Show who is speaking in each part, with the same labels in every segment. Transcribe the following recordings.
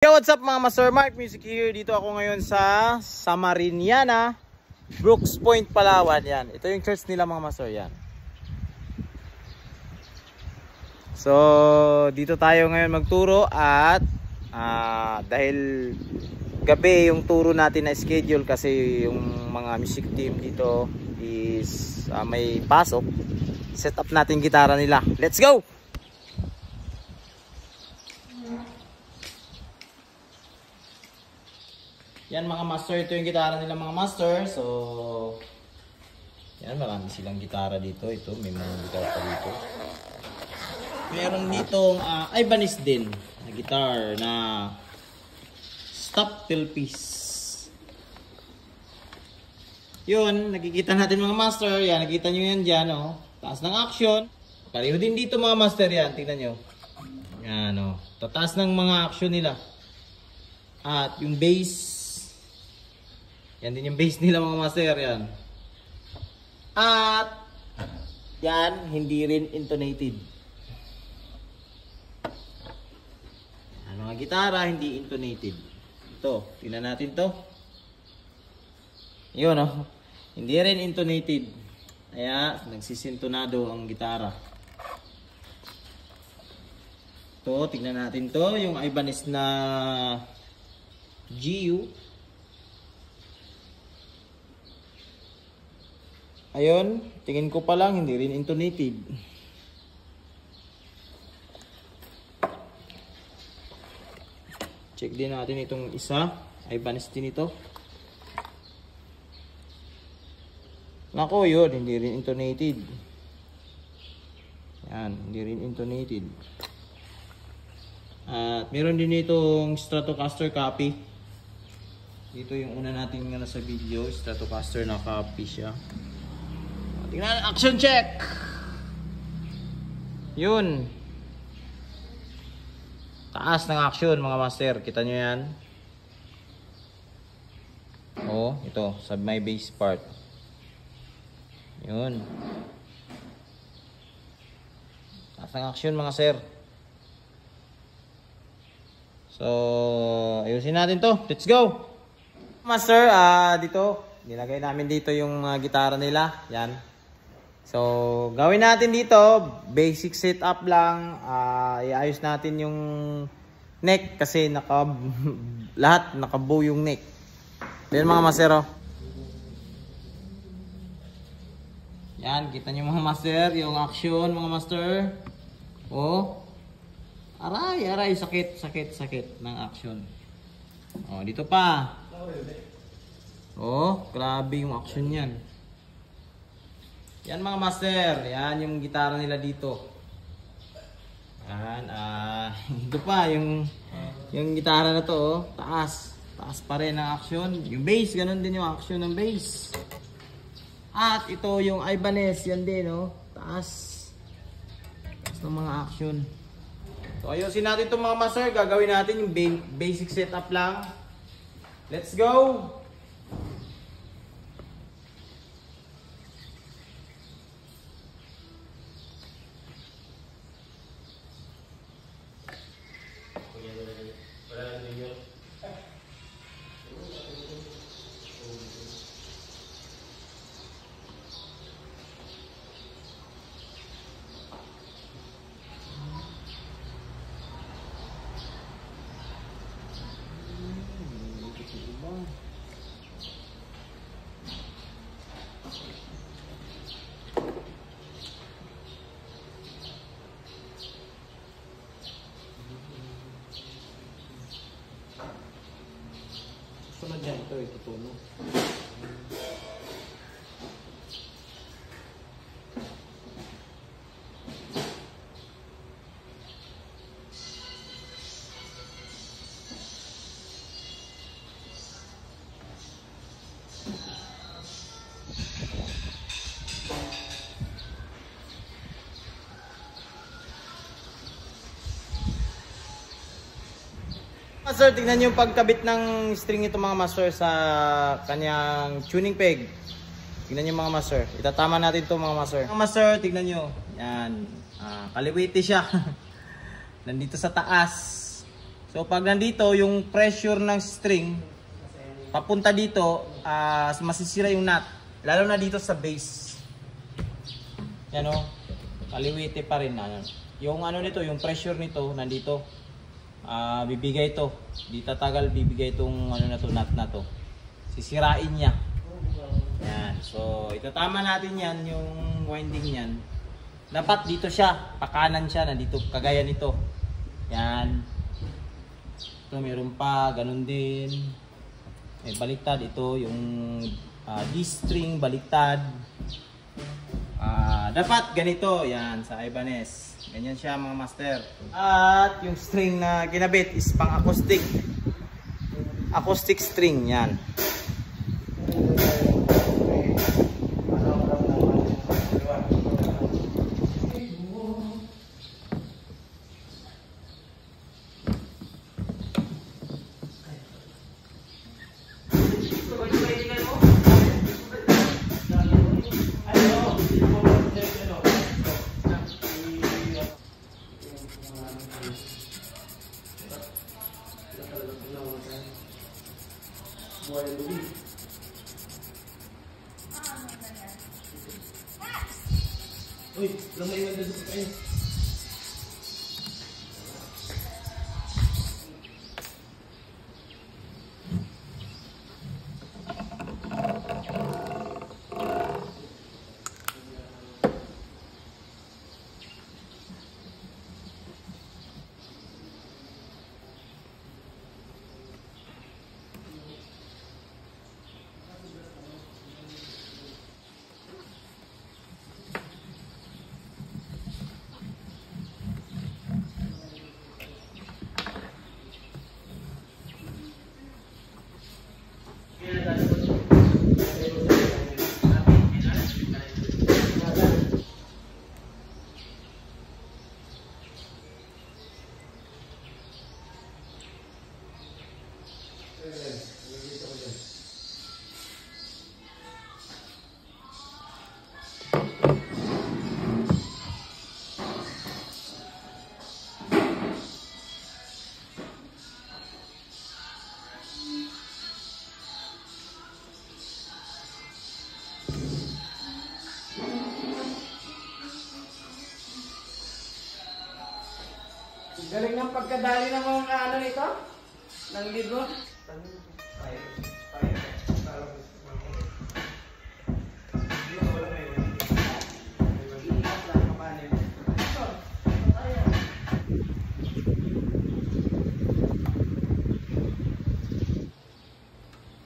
Speaker 1: Yo, what's up mga Master Mark Music here. Dito ako ngayon sa Samariñana, Brooks Point, Palawan. Yan. Ito yung church nila mga Master. Yan. So, dito tayo ngayon magturo at dahil gabi yung turo natin na schedule kasi yung mga music team dito is may pasok. Set up natin gitara nila. Let's go! Yan mga master, ito yung gitara nila mga master. So, yan, marami silang gitara dito. Ito, may mga gitara pa dito. Meron ditong Ibanez din na guitar na stop till peace. Yun, nakikita natin mga master. Yan, nakikita nyo yan dyan, oh. Taas ng action. Pareho din dito mga master yan, tingnan nyo. Yan, oh. Tataas ng mga action nila. At yung bass, yan din yung bass nila mga master, yan. At yan, hindi rin intonated. Yan, mga gitara, hindi intonated. Ito, tingnan natin to. Yun, oh. Hindi rin intonated. Kaya, nagsisintonado ang gitara. Ito, tingnan natin to. Yung Ibanez na GU. Ayun, tingin ko pa lang, hindi rin intonated. Check din natin itong isa. Ibanez din ito. Nako, yun, hindi rin intonated. Yan, hindi rin intonated. At meron din itong Stratocaster copy. Dito yung una natin nga nasa video, Stratocaster na copy siya. Tingnan, action check. Yun. Taas ng action mga master. Kita nyo yan. Oh, ito. Sa my bass part. Yun. Taas ng action mga sir. So, ayusin natin to. Let's go. Master, dito. Nilagay namin dito yung gitara nila. Yan. So, gawin natin dito, basic setup lang, iayos natin yung neck kasi lahat nakabuo yung neck. Yan mga masero. Yan, kita nyo mga master, yung action mga master. Oh, aray, sakit ng action. Oh, dito pa. Oh, grabe yung action yan. Yan mga master, yan yung gitara nila dito. Yan, ito pa yung gitara na to, oh, taas pa rin ang action. Yung bass, ganun din yung action ng bass. At ito yung Ibanez, yan din, oh, taas ng mga action. So ayusin natin itong mga master, gagawin natin yung basic setup lang. Let's go! Sunod dyan, ito itutunog. Master, tignan nyo yung pagkabit ng string ito mga master sa kanyang tuning peg. Tignan nyo mga master. Itatama natin ito mga master. Mga master, tignan nyo. Yan. Kaliwiti siya. Nandito sa taas. So pag nandito yung pressure ng string papunta dito, masisira yung nut. Lalo na dito sa base. Yan o, kaliwete pa rin. Yung ano nito, yung pressure nito nandito. Bibigay to. Di tatagal bibigay itong ano na to, nut na to. Sisirain niya. Yan. So itatama natin yan, yung winding niyan. Dapat dito siya, pakanan siya, nandito kagaya nito. Yan. Ito meron pa, ganun din. Baliktad ito, yung D-string baliktad. Dapat ganito, yan sa Ibanez. Ganyan siya mga master. At yung string na ginabit is pang acoustic. Acoustic string, yan. Uy, lamay mo dito sa kayo. Galing ng pagkadali ng mga ano nito? Ng lead mo?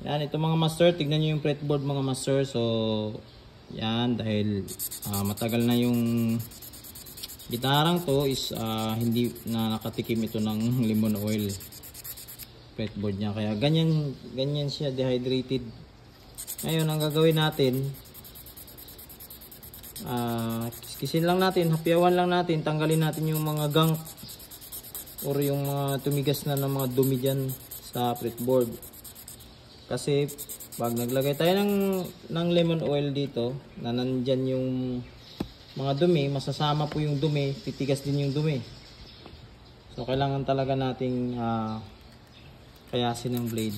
Speaker 1: Yan, ito mga master, tignan nyo yung fretboard mga master. So, yan, dahil matagal na yung gitarang to is hindi na nakatikim ito ng lemon oil fretboard niya, kaya ganyan siya dehydrated. Ngayon ang gagawin natin, kiskisin lang natin, hapyawan lang natin, tanggalin natin yung mga gunk or yung mga tumigas na ng mga dumi dyan sa fretboard. Kasi pag naglagay tayo ng lemon oil dito na nandyan yung mga dumi, masasama po yung dumi, titigas din yung dumi. So kailangan talaga nating kayasin ng blade.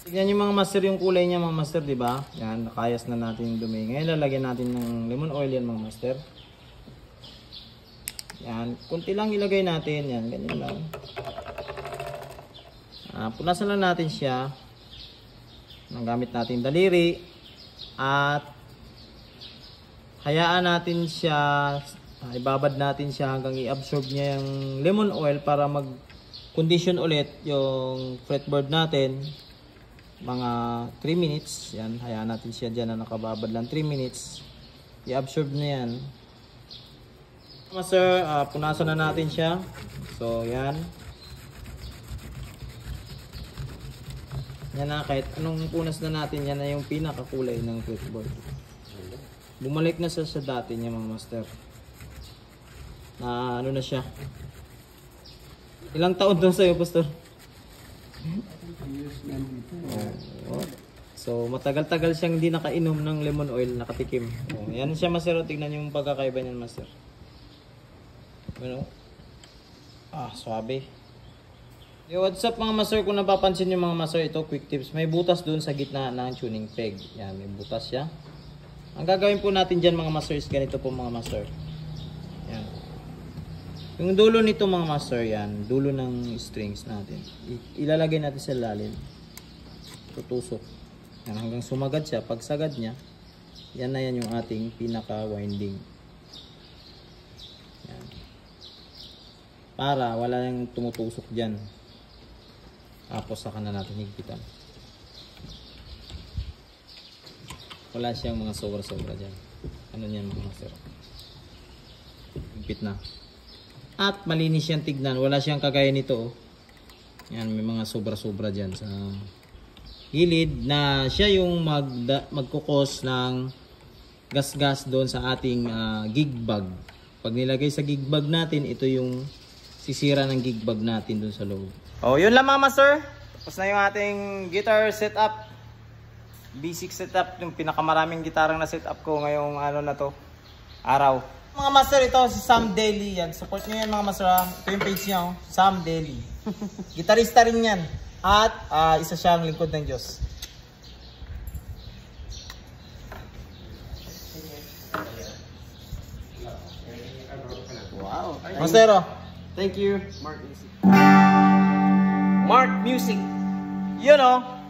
Speaker 1: Tignan yung mga master, yung kulay niya mga master, di ba? Yan, nakayas na natin yung dumi. Ngayon lalagyan natin ng lemon oil yan mga master. Yan, kunti lang ilagay natin, yan, ganyan lang. Punasan lang natin siya. Gamit natin daliri at hayaan natin siya, ibabad natin siya hanggang i-absorb niya yung lemon oil para mag-condition ulit yung fretboard natin. Mga 3 minutes, yan, hayaan natin siya dyan na nakababad lang 3 minutes. I-absorb na yan. Master, punasan na natin siya. So, yan. Yan na, kahit anong punas na natin, yan na yung pinakakulay ng fretboard. Bumalik na sa dati niya mga master. Na ano na siya. Ilang taon daw sa'yo, pastor? So matagal-tagal siyang hindi nakainom ng lemon oil, nakatikim. Yan siya master, tignan yung pagkakaiba niyan master. Ano? Swabe. Yo, what's up mga master? Kung napapansin nyo mga master, ito quick tips. May butas doon sa gitna ng tuning peg. Yan, may butas siya. Ang gagawin po natin dyan mga master is ganito po mga master. Yan. Yung dulo nito mga master, yan. Dulo ng strings natin. Ilalagay natin sa lalim. Tutusok. Yan, hanggang sumagad siya. Pag sagad niya, yan na yan yung ating pinaka-winding. Yan. Para wala yung tumutusok dyan. Tapos saka na natin higpitan. Wala siyang mga sobra-sobra dyan. Ano niyan mga master? Higpit na. At malinis siyang tignan. Wala siyang kagaya nito. Yan, may mga sobra-sobra dyan sa gilid na siya yung magkukos ng gas-gas doon sa ating gig bag. Pag nilagay sa gig bag natin, ito yung sisira ng gig bag natin doon sa loob. Oh, yun lang mga master. Tapos na yung ating guitar setup. Basic setup, yung pinakamaraming gitarang na setup ko ngayong araw. Mga master, ito si Sam Daly yan. Support nyo yan mga master. Ito yung page niya, oh. Sam Daly. Gitarista rin yan. At isa siyang lingkod ng Diyos. Wow. Master, oh.
Speaker 2: Thank you, Mark Music.
Speaker 1: Mark Music. You know.